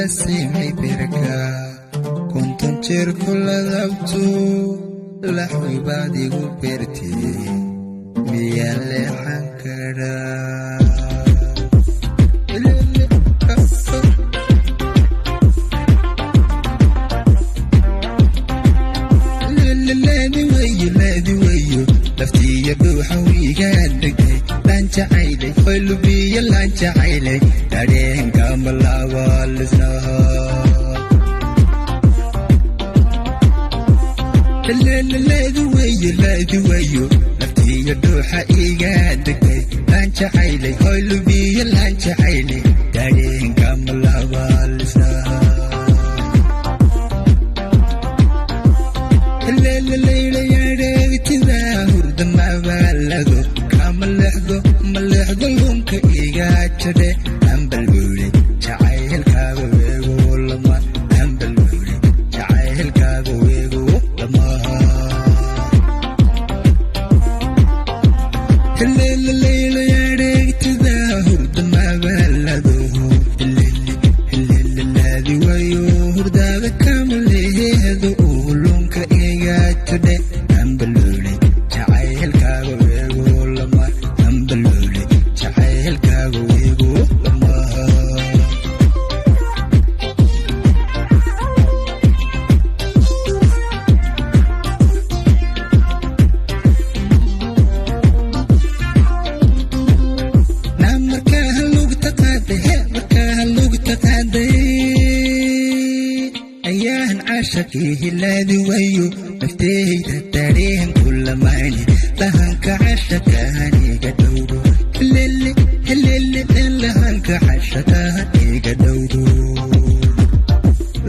simay birka kuntan jeer kula dabto laxwi baad igu beertay miyaan leexan karaa laftiya dhuuxa wiigaan dhegay laan jacaylay qolubiya laan jacaylay dareenka malaabaa lisnahaa leedu weyo laftiya dhuuxa iigaan dhegay laan jacaylay qolubiya laan jacaylay dareenka malaabaa lisnahaa malexdo lunka iga jade ambalbuule jacaylkaaga weego lama ambalbuule jacaylkaaga weego lama helele yareegtida hurda mabalado heleladi wayo hurdada kamaleheedo lunka iga jade ambalbuule jacaylkaaga weego lama ambalbuule jacaylkaaga weego lama markaa halugta qaaday ayaan cashaqii hilaadi wayo nafteyda dareen kulamaani lahanka cashaqaaniga dhowdo helele lahanka cashaqaaniga dhowdo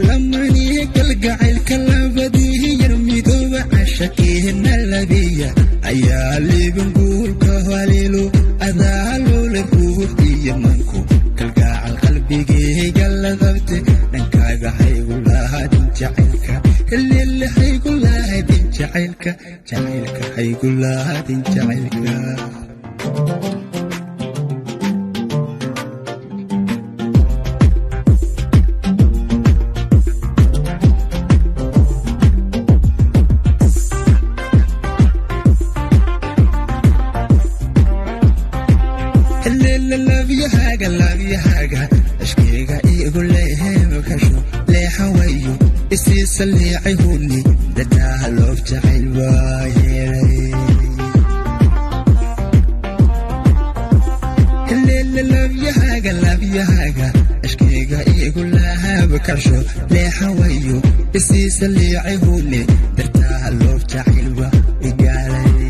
lamaniya galgacaylka labadii yar midooba cashaqeena labiya ayaa liban guulka haliilo adaalole guur iyo manku galgacal qalbigeyga ladabte dhankaaga haygu lahadin jacaylka helele haygu lahadin jacaylka haygu lahadin jacaylka labyahaaga ashkeyga igu leeheema kasho leexawayo isiisa leecay huni dadaaha loof jacayl waa yeelay labyahaaga ashkeyga igu leeheema kasho leexawayo isiisa leecay huni dadaaha loof jacayl waa igaalay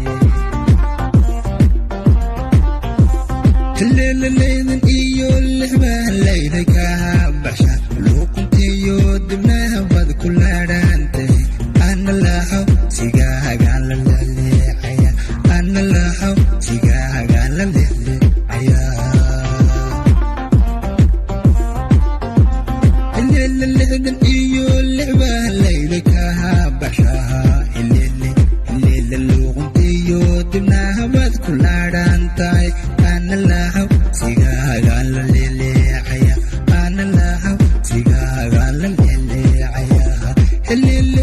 heleleydan iyo lixbaan layda kaa basha luuquntiyo dibnaha bad ku laadhaantay ana laxaw sigaagaan la leexaya ana laxaw sigaagaan la leexaya heleleydan iyo lixbaan layda kaa basha helele luuquntiyo dibnaha bad ku laadhaantay ana laxaw sigaagaan la leexaya ana laxaw sigaagaan la leexaya helele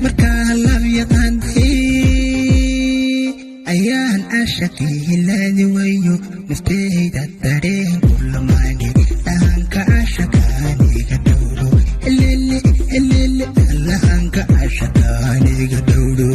markaa labyaqaanday ayaan cashaqii hilaadi wayo nafteyda dareen kulamaani lahanka cashaqaaniga dhowdo helele lahanka cashaqaaniga dhowdo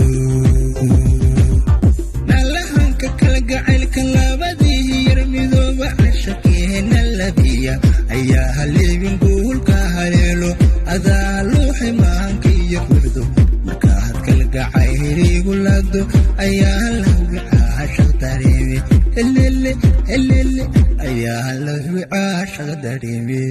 nalahanka kalgacaylka labadii yar midooba cashaqeena labiya ayaa halibin guulka haleelo adaa luuxi maankiyo hurdo markaad kalgacayligu lado ayaa lahubi caashaq dareeme helele ayaa lahubi caashaq dareeme